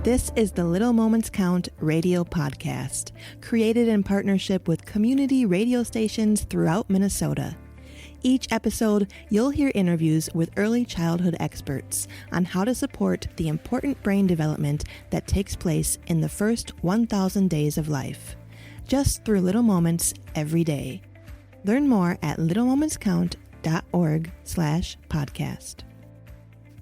This is the Little Moments Count radio podcast, created in partnership with community radio stations throughout Minnesota. Each episode, you'll hear interviews with early childhood experts on how to support the important brain development that takes place in the first 1,000 days of life, just through little moments every day. Learn more at littlemomentscount.org/podcast.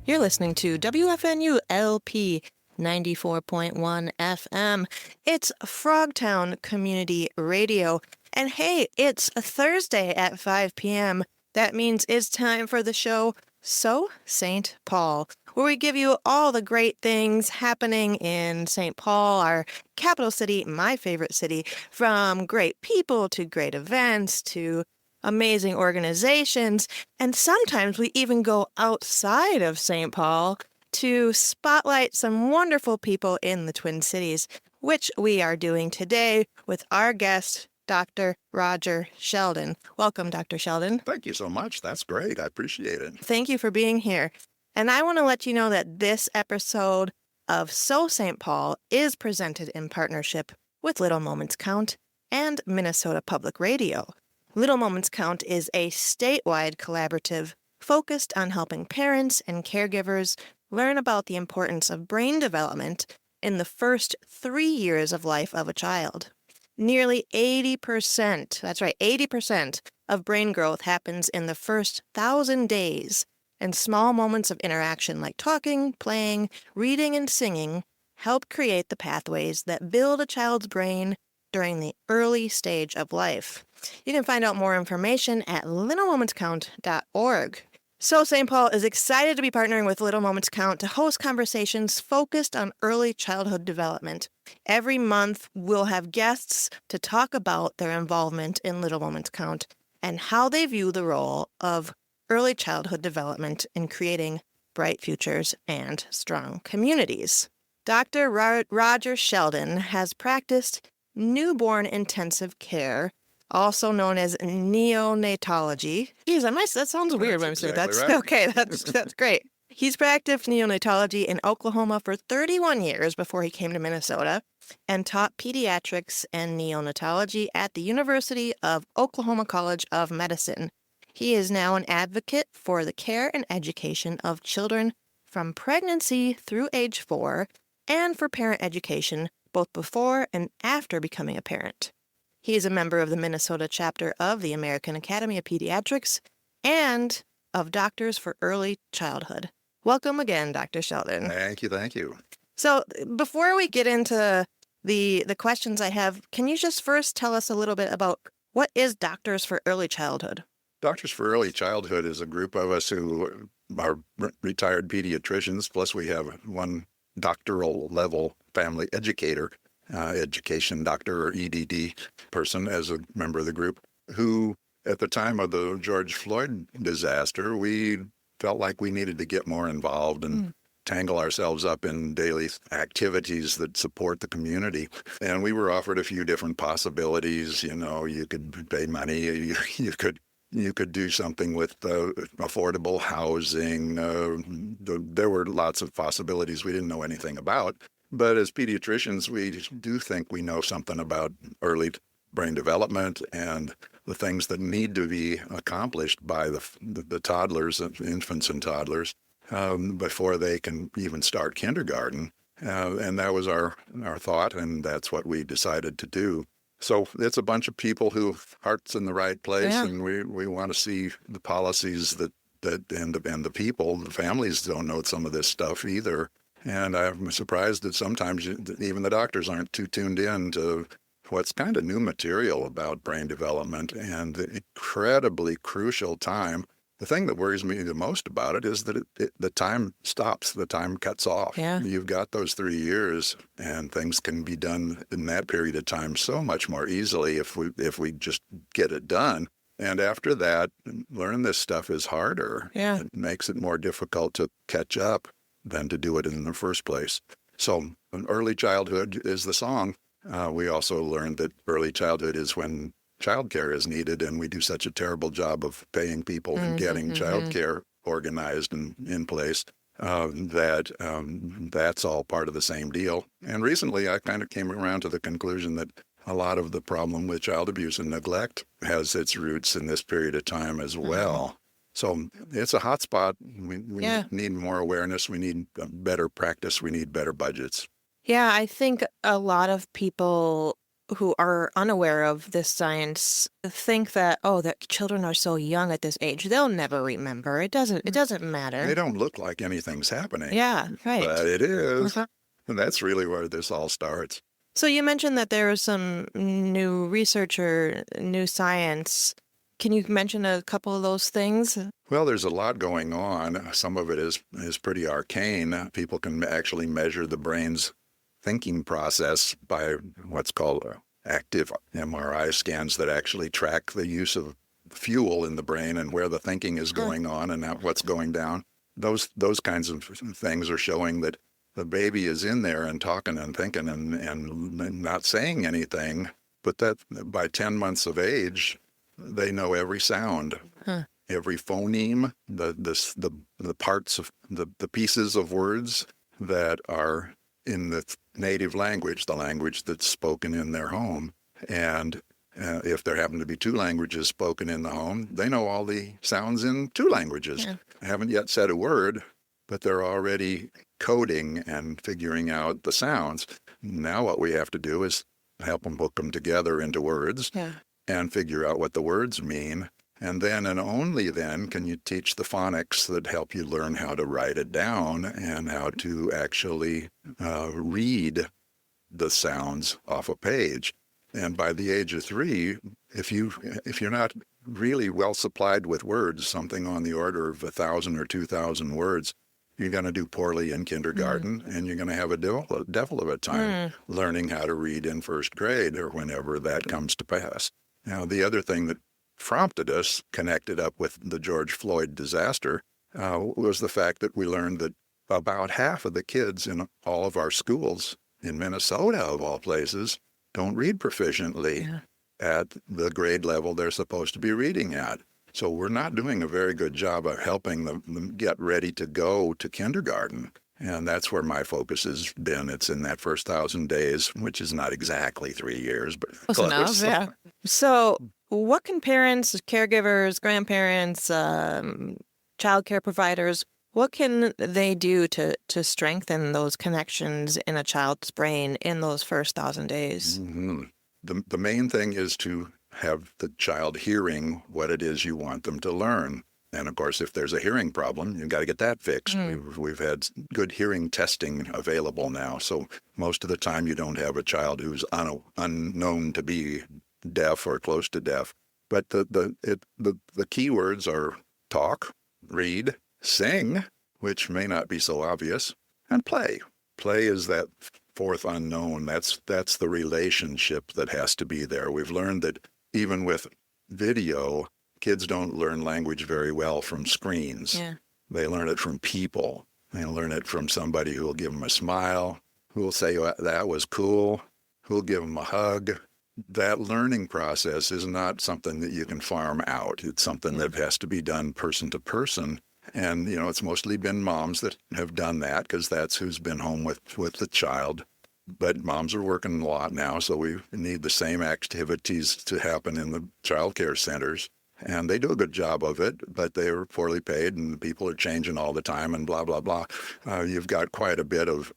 You're listening to WFNU LP 94.1 FM. It's Frogtown Community Radio. And hey, it's a Thursday at 5 p.m. That means it's time for the show So St. Paul, where we give you all the great things happening in St. Paul, our capital city, my favorite city, from great people to great events to amazing organizations. And sometimes we even go outside of St. Paul to spotlight some wonderful people in the Twin Cities, which we are doing today with our guest, Dr. Roger Sheldon. Welcome, Dr. Sheldon. Thank you so much. That's great. I appreciate it. Thank you for being here. And I want to let you know that this episode of So St. Paul is presented in partnership with Little Moments Count and Minnesota Public Radio. Little Moments Count is a statewide collaborative focused on helping parents and caregivers learn about the importance of brain development in the first 3 years of life of a child. Nearly 80%, that's right, 80% of brain growth happens in the first 1,000 days, and small moments of interaction like talking, playing, reading, and singing help create the pathways that build a child's brain during the early stage of life. You can find out more information at littlemomentscount.org. So St. Paul is excited to be partnering with Little Moments Count to host conversations focused on early childhood development. Every month, we'll have guests to talk about their involvement in Little Moments Count and how they view the role of early childhood development in creating bright futures and strong communities. Dr. Roger Sheldon has practiced newborn intensive care, also known as neonatology. Geez, that sounds weird when I'm saying that. Right. Okay, that's great. He's practiced neonatology in Oklahoma for 31 years before he came to Minnesota and taught pediatrics and neonatology at the University of Oklahoma College of Medicine. He is now an advocate for the care and education of children from pregnancy through age 4 and for parent education both before and after becoming a parent. He is a member of the Minnesota chapter of the American Academy of Pediatrics and of Doctors for Early Childhood. Welcome again, Dr. Sheldon. Thank you. So before we get into the questions I have, can you just first tell us a little bit about what is Doctors for Early Childhood? Doctors for Early Childhood is a group of us who are retired pediatricians, plus we have one doctoral level family educator, education doctor or EDD person as a member of the group, who at the time of the George Floyd disaster, we felt like we needed to get more involved and tangle ourselves up in daily activities that support the community. And we were offered a few different possibilities. You know, you could pay money, you could do something with affordable housing. There were lots of possibilities we didn't know anything about. But as pediatricians, we do think we know something about early brain development and the things that need to be accomplished by the toddlers, infants and toddlers, before they can even start kindergarten. And that was our thought, and that's what we decided to do. So it's a bunch of people who heart's in the right place, and we want to see the policies that and the people, the families don't know some of this stuff either. And I'm surprised that sometimes even the doctors aren't too tuned in to what's kind of new material about brain development and the incredibly crucial time. The thing that worries me the most about it is that the time stops, the time cuts off. Yeah. You've got those 3 years, and things can be done in that period of time so much more easily if we just get it done. And after that, learning this stuff is harder. Yeah. It makes it more difficult to catch up than to do it in the first place. So early childhood is the song. We also learned that early childhood is when childcare is needed, and we do such a terrible job of paying people and getting childcare organized and in place. that's all part of the same deal. And recently, I kind of came around to the conclusion that a lot of the problem with child abuse and neglect has its roots in this period of time as well. So it's a hot spot. We Yeah. need more awareness. We need better practice. We need better budgets. Yeah, I think a lot of people who are unaware of this science think that, oh, that children are so young at this age, they'll never remember. It doesn't They matter. don't look like anything's happening, Yeah, right. but it is. Uh-huh. And that's really where this all starts. So you mentioned that there was some new research or new science. Can you mention a couple of those things? Well, there's a lot going on. Some of it is pretty arcane. People can actually measure the brain's thinking process by what's called active MRI scans that actually track the use of fuel in the brain and where the thinking is going on and what's going down. Those kinds of things are showing that the baby is in there and talking and thinking and not saying anything, but that by 10 months of age, they know every sound, every phoneme, the parts of the pieces of words that are in the native language, the language that's spoken in their home. And if there happen to be two languages spoken in the home, they know all the sounds in two languages. Yeah. I haven't yet said a word, but they're already coding and figuring out the sounds. Now what we have to do is help them hook them together into words and figure out what the words mean. And then and only then can you teach the phonics that help you learn how to write it down and how to actually read the sounds off a page. And by the age of 3, if you're not really well supplied with words, something on the order of 1,000 or 2,000 words, you're going to do poorly in kindergarten, and you're going to have a devil of a time learning how to read in first grade or whenever that comes to pass. Now, the other thing that prompted us, connected up with the George Floyd disaster, was the fact that we learned that about half of the kids in all of our schools in Minnesota, of all places, don't read proficiently at the grade level they're supposed to be reading at. So we're not doing a very good job of helping them get ready to go to kindergarten. And that's where my focus has been. It's in that first 1,000 days, which is not exactly 3 years, but Close enough, yeah. So what can parents, caregivers, grandparents, childcare providers, what can they do to strengthen those connections in a child's brain in those first 1,000 days? The main thing is to have the child hearing what it is you want them to learn. And of course, if there's a hearing problem, you've got to get that fixed. We've had good hearing testing available now. So most of the time you don't have a child who's unknown to be deaf or close to deaf. But the key words are talk, read, sing, which may not be so obvious, and play. Play is that fourth unknown. That's the relationship that has to be there. We've learned that even with video, kids don't learn language very well from screens. Yeah. They learn it from people. They learn it from somebody who will give them a smile, who will say, that was cool, who will give them a hug. That learning process is not something that you can farm out. It's something that has to be done person to person. And, it's mostly been moms that have done that because that's who's been home with the child. But moms are working a lot now, so we need the same activities to happen in the child care centers. And they do a good job of it, but they are poorly paid and people are changing all the time and blah, blah, blah. You've got quite a bit of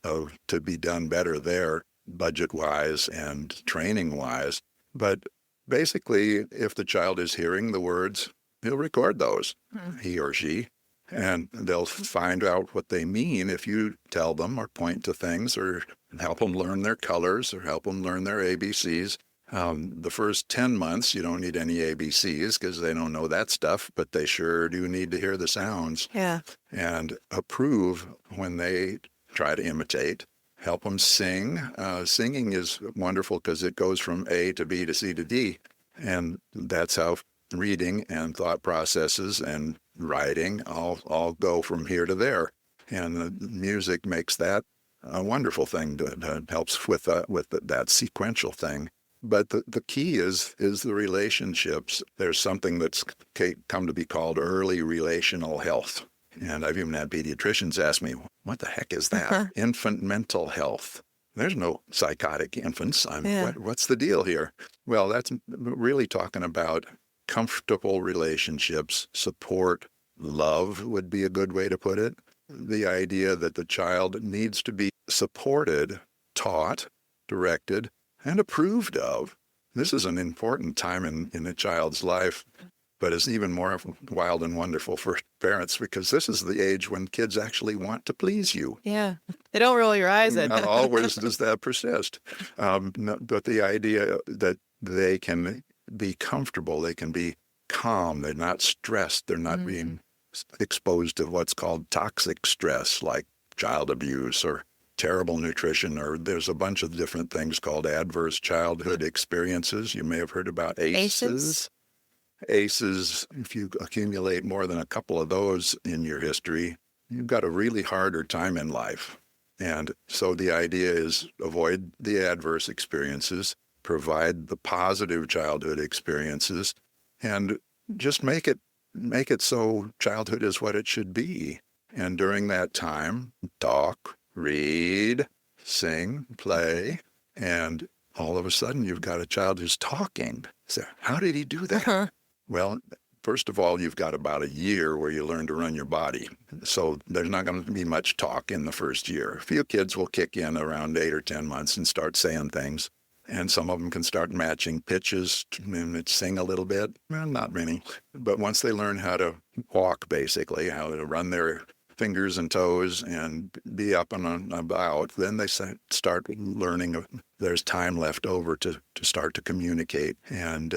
to be done better there, budget-wise and training-wise. But basically, if the child is hearing the words, he'll record those, he or she. And they'll find out what they mean if you tell them or point to things or help them learn their colors or help them learn their ABCs. The first 10 months, you don't need any ABCs because they don't know that stuff, but they sure do need to hear the sounds. Yeah. And approve when they try to imitate. Help them sing. Singing is wonderful because it goes from A to B to C to D. And that's how reading and thought processes and writing all go from here to there. And the music makes that a wonderful thing that helps with that sequential thing. But the key is the relationships. There's something that's come to be called early relational health And I've even had pediatricians ask me, what the heck is that? Infant mental health. There's no psychotic infants. What's the deal here? Well, that's really talking about comfortable relationships, support, love would be a good way to put it. The idea that the child needs to be supported, taught, directed, and approved of. This is an important time in a child's life, but it's even more wild and wonderful for parents because this is the age when kids actually want to please you. Yeah. They don't roll your eyes at. Not always does that persist. But the idea that they can be comfortable, they can be calm, they're not stressed, they're not being exposed to what's called toxic stress like child abuse or terrible nutrition, or there's a bunch of different things called adverse childhood experiences. You may have heard about ACEs. ACEs, if you accumulate more than a couple of those in your history, you've got a really harder time in life. And so the idea is avoid the adverse experiences, provide the positive childhood experiences, and just make it so childhood is what it should be. And during that time, talk, read, sing, play, and all of a sudden you've got a child who's talking. So how did he do that? Well, first of all, you've got about a year where you learn to run your body. So there's not going to be much talk in the first year. A few kids will kick in around 8 or 10 months and start saying things. And some of them can start matching pitches and sing a little bit. Well, not many. But once they learn how to walk, basically, how to run their fingers and toes and be up and about, then they start learning there's time left over to start to communicate. And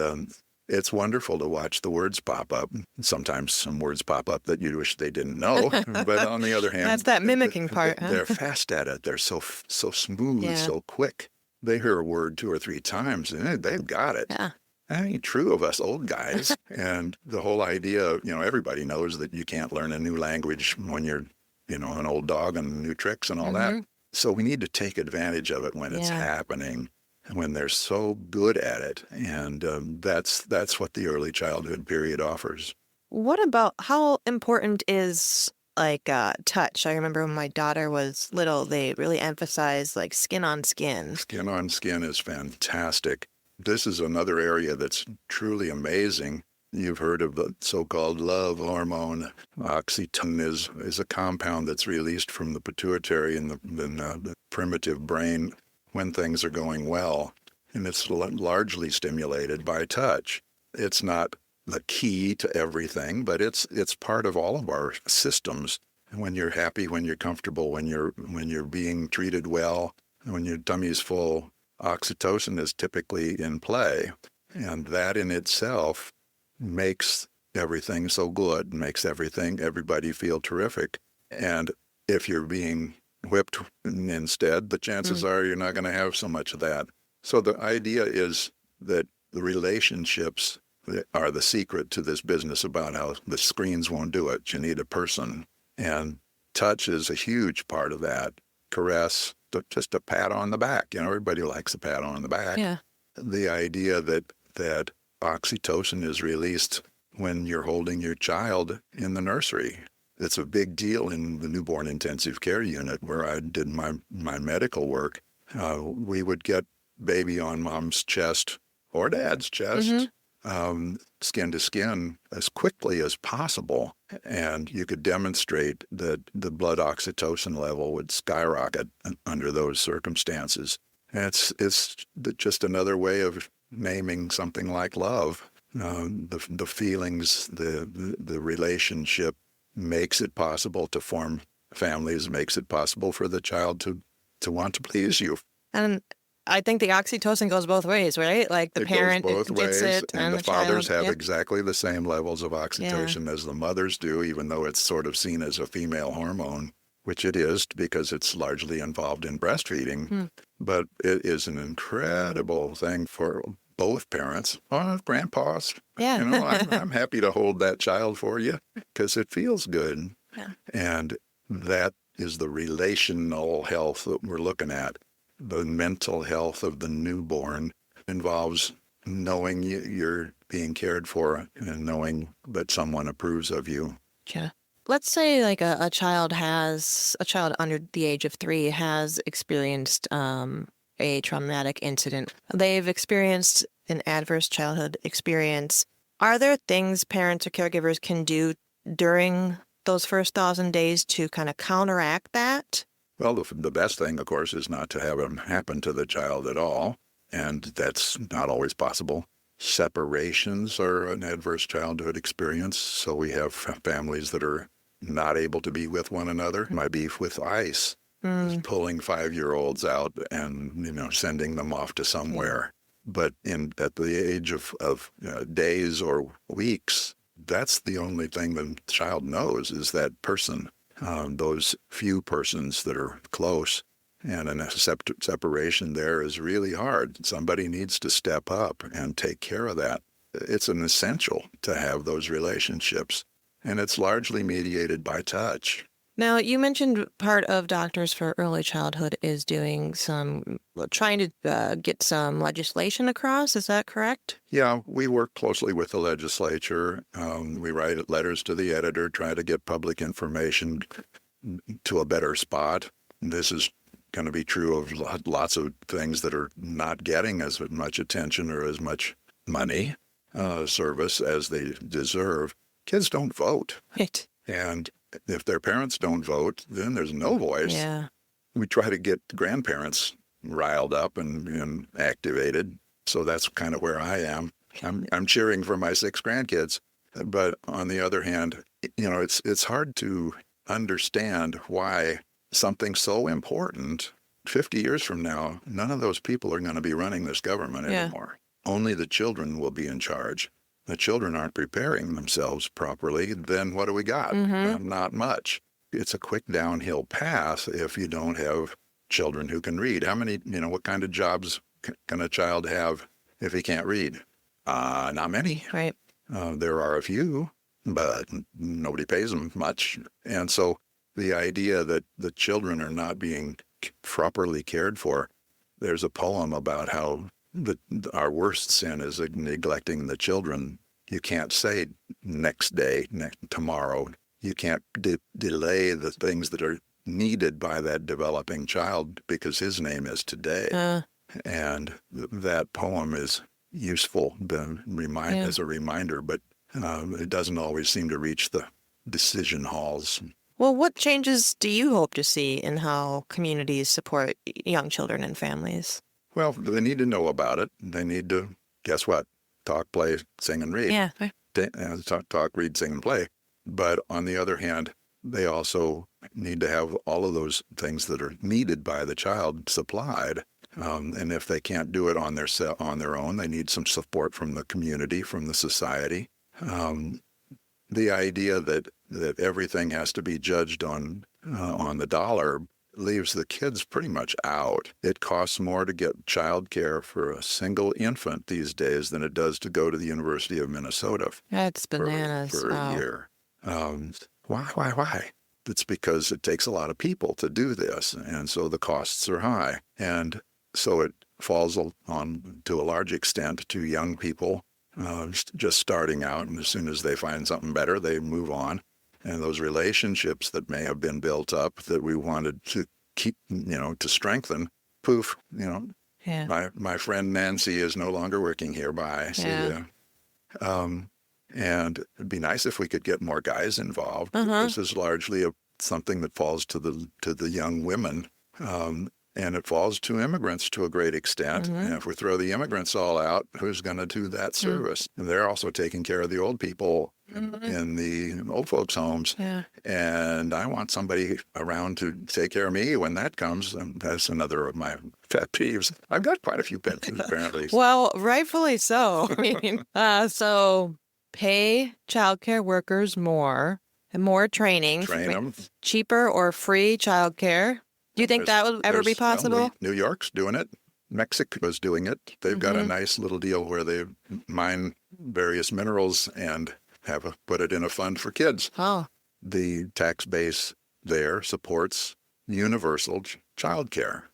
it's wonderful to watch the words pop up. Sometimes some words pop up that you wish they didn't know. But on the other hand, that's that mimicking part. Huh? They're fast at it. They're so smooth, so quick. They hear a word 2 or 3 times and they've got it. Yeah. That ain't true of us old guys. And the whole idea, everybody knows that you can't learn a new language when you're, an old dog and new tricks and all that. So we need to take advantage of it when it's happening, when they're so good at it. And that's what the early childhood period offers. What about how important is touch? I remember when my daughter was little, they really emphasized skin on skin. Skin on skin is fantastic. This is another area that's truly amazing. You've heard of the so-called love hormone. Oxytocin is a compound that's released from the pituitary in the primitive brain when things are going well. And it's largely stimulated by touch. It's not the key to everything, but it's part of all of our systems. When you're happy, when you're comfortable, when you're being treated well, when your tummy's full, oxytocin is typically in play. And that in itself makes everything so good, makes everybody feel terrific. And if you're being whipped instead, the chances are you're not going to have so much of that. So the idea is that the relationships are the secret to this business about how the screens won't do it. You need a person. And touch is a huge part of that. Caress, just a pat on the back. Everybody likes a pat on the back. Yeah. The idea that oxytocin is released when you're holding your child in the nursery. It's a big deal in the newborn intensive care unit where I did my medical work. We would get baby on mom's chest or dad's chest, skin to skin as quickly as possible. And you could demonstrate that the blood oxytocin level would skyrocket under those circumstances. It's just another way of naming something like love. The feelings, the relationship makes it possible to form families, makes it possible for the child to want to please you. And I think the oxytocin goes both ways, right? The parent goes both gets ways, it, and the fathers child, have exactly the same levels of oxytocin as the mothers do, even though it's sort of seen as a female hormone, which it is because it's largely involved in breastfeeding. But it is an incredible thing for both parents. Oh, grandpas, I'm happy to hold that child for you because it feels good. Yeah. And that is the relational health that we're looking at. The mental health of the newborn involves knowing you're being cared for and knowing that someone approves of you. Yeah. let's say like a child under the age of 3 has experienced a traumatic incident. They've experienced an adverse childhood experience. Are there things parents or caregivers can do during those first 1,000 days to kind of counteract that? Well, the best thing, of course, is not to have them happen to the child at all, and that's not always possible. Separations are an adverse childhood experience, so we have families that are not able to be with one another. My beef with ICE is pulling 5-year-olds out and sending them off to somewhere. But at the age of days or weeks, that's the only thing the child knows is that person, those few persons that are close. And a separation there is really hard. Somebody needs to step up and take care of that. It's an essential to have those relationships, and it's largely mediated by touch. Now, you mentioned part of Doctors for Early Childhood is trying to get some legislation across. Is that correct? Yeah, we work closely with the legislature. We write letters to the editor, try to get public information to a better spot. This is going to be true of lots of things that are not getting as much attention or as much money, service as they deserve. Kids don't vote. Right. And if their parents don't vote, then there's no voice. Yeah. We try to get grandparents riled up and activated. So that's kind of where I am. I'm cheering for my 6 grandkids. But on the other hand, it's hard to understand why something so important, 50 years from now, none of those people are going to be running this government anymore. Only the children will be in charge. The children aren't preparing themselves properly, then what do we got? Not much. It's a quick downhill path if you don't have children who can read. What kind of jobs can a child have if he can't read? Not many. Right. There are a few, but nobody pays them much. And so the idea that the children are not being properly cared for, there's a poem about how our worst sin is neglecting the children. You can't say next day, tomorrow. You can't delay the things that are needed by that developing child because his name is today. And that poem is useful as a reminder, but it doesn't always seem to reach the decision halls. Well, what changes do you hope to see in how communities support young children and families? Well, they need to know about it. They need to, guess what? Talk, play, sing, and read. Yeah. Talk, read, sing, and play. But on the other hand, they also need to have all of those things that are needed by the child supplied. And if they can't do it on their own, they need some support from the community, from the society. The idea that everything has to be judged on the dollar leaves the kids pretty much out. It costs more to get childcare for a single infant these days than it does to go to the University of Minnesota. That's bananas. For a year. Why? It's because it takes a lot of people to do this, and so the costs are high. And so it falls on, to a large extent, to young people just starting out, and as soon as they find something better, they move on. And those relationships that may have been built up that we wanted to keep, to strengthen, poof, Yeah. my friend Nancy is no longer working here. Bye. See ya. And it'd be nice if we could get more guys involved. This is largely something that falls to the young women. And it falls to immigrants to a great extent. And if we throw the immigrants all out, who's going to do that service? And they're also taking care of the old people in the old folks' homes. Yeah. And I want somebody around to take care of me when that comes. And that's another of my pet peeves. I've got quite a few pet peeves, apparently. Well, rightfully so. So pay childcare workers more and more training. Train them. Cheaper or free childcare. Do you think that would ever be possible? New York's doing it. Mexico's doing it. They've got a nice little deal where they mine various minerals and put it in a fund for kids. Oh. The tax base there supports universal child care.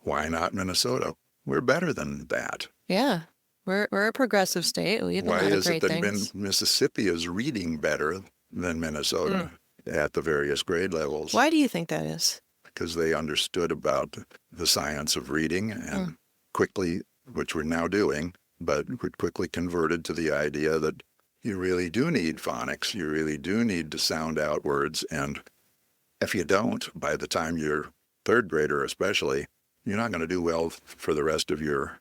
Why not Minnesota? We're better than that. Yeah. We're a progressive state. We have a lot of great things. Mississippi is reading better than Minnesota? at the various grade levels. Why do you think that is? Because they understood about the science of reading and quickly, which we're now doing, but we quickly converted to the idea that you really do need phonics. You really do need to sound out words. And if you don't, by the time you're third grader especially, you're not going to do well for the rest of your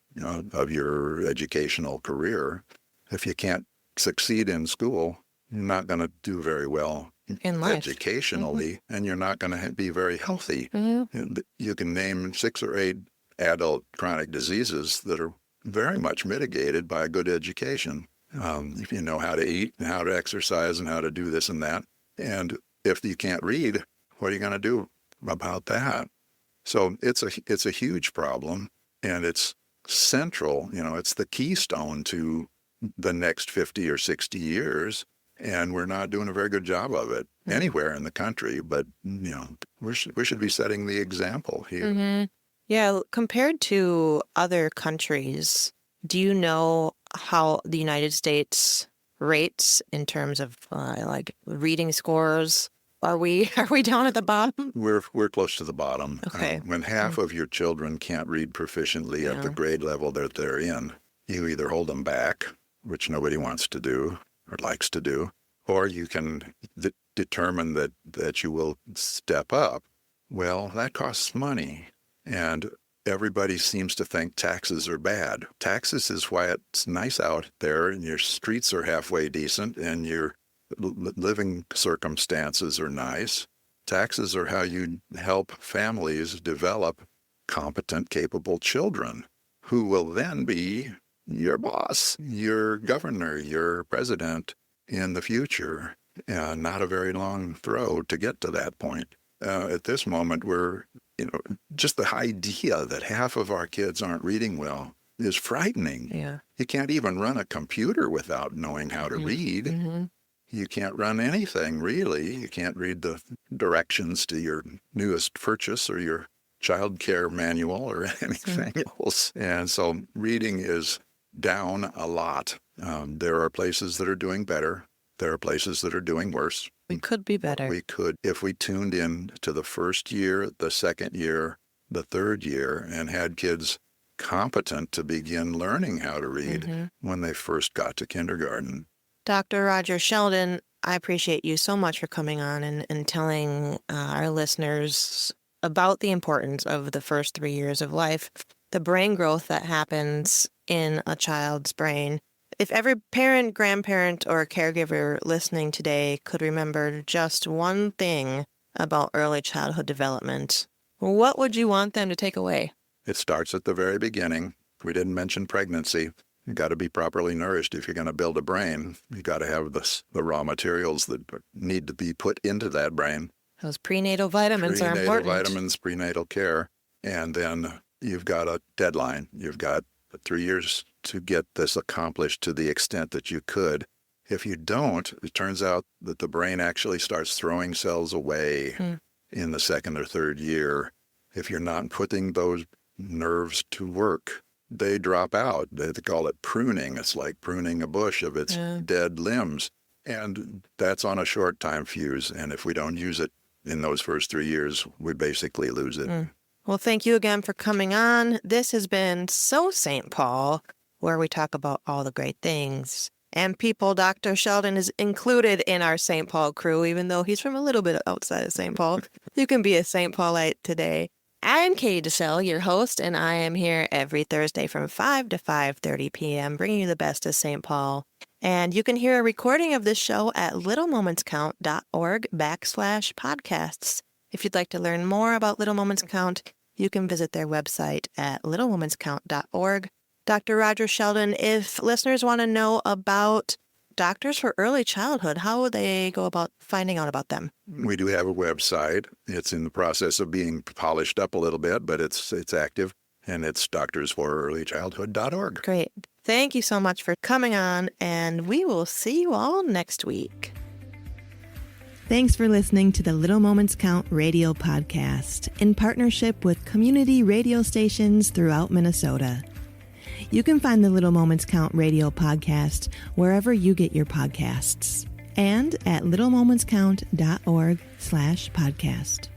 educational career. If you can't succeed in school, you're not going to do very well in life, educationally, and you're not going to be very healthy. Mm-hmm. You can name 6 or 8 adult chronic diseases that are very much mitigated by a good education. If you know how to eat and how to exercise and how to do this and that. And if you can't read, what are you going to do about that? So it's a huge problem, and it's central. It's the keystone to the next 50 or 60 years. And we're not doing a very good job of it anywhere in the country. But, we should be setting the example here. Mm-hmm. Yeah, compared to other countries, do you know how the United States rates in terms of like reading scores? Are we down at the bottom? We're close to the bottom. Okay. When half of your children can't read proficiently at the grade level that they're in, you either hold them back, which nobody wants to do or likes to do, or you can determine that you will step up. Well, that costs money, and everybody seems to think taxes are bad. Taxes is why it's nice out there, and your streets are halfway decent, and your living circumstances are nice. Taxes are how you help families develop competent, capable children who will then be your boss, your governor, your president in the future. Not a very long throw to get to that point. At this moment, we're, just the idea that half of our kids aren't reading well is frightening. Yeah. You can't even run a computer without knowing how to read. Mm-hmm. You can't run anything, really. You can't read the directions to your newest purchase or your childcare manual or anything else. And so reading is down a lot. There are places that are doing better. There are places that are doing worse. We could be better. We could, if we tuned in to the first year, the second year, the third year, and had kids competent to begin learning how to read when they first got to kindergarten. Dr. Roger Sheldon, I appreciate you so much for coming on and telling our listeners about the importance of the first 3 years of life, the brain growth that happens in a child's brain. If every parent, grandparent, or caregiver listening today could remember just one thing about early childhood development, what would you want them to take away? It starts at the very beginning. We didn't mention pregnancy. You got to be properly nourished if you're going to build a brain. You got to have the raw materials that need to be put into that brain. Those prenatal vitamins are important. Prenatal vitamins, prenatal care. And then you've got a deadline. You've got 3 years to get this accomplished to the extent that you could. If you don't, it turns out that the brain actually starts throwing cells away in the second or third year. If you're not putting those nerves to work, they drop out. They call it pruning. It's like pruning a bush of its dead limbs. And that's on a short time fuse. And if we don't use it in those first 3 years, we basically lose it. Well, thank you again for coming on. This has been So St. Paul, where we talk about all the great things and people. Dr. Sheldon is included in our St. Paul crew, even though he's from a little bit outside of St. Paul. You can be a St. Paulite today. I'm Katey DeCelle, your host, and I am here every Thursday from 5 to 5:30 p.m., bringing you the best of St. Paul. And you can hear a recording of this show at littlemomentscount.org/podcasts. If you'd like to learn more about Little Moments Count, you can visit their website at littlemomentscount.org. Dr. Roger Sheldon, if listeners want to know about Doctors for Early Childhood, how would they go about finding out about them? We do have a website. It's in the process of being polished up a little bit, but it's active, and it's doctorsforearlychildhood.org. Great. Thank you so much for coming on, and we will see you all next week. Thanks for listening to the Little Moments Count radio podcast in partnership with community radio stations throughout Minnesota. You can find the Little Moments Count radio podcast wherever you get your podcasts. and at littlemomentscount.org/podcast.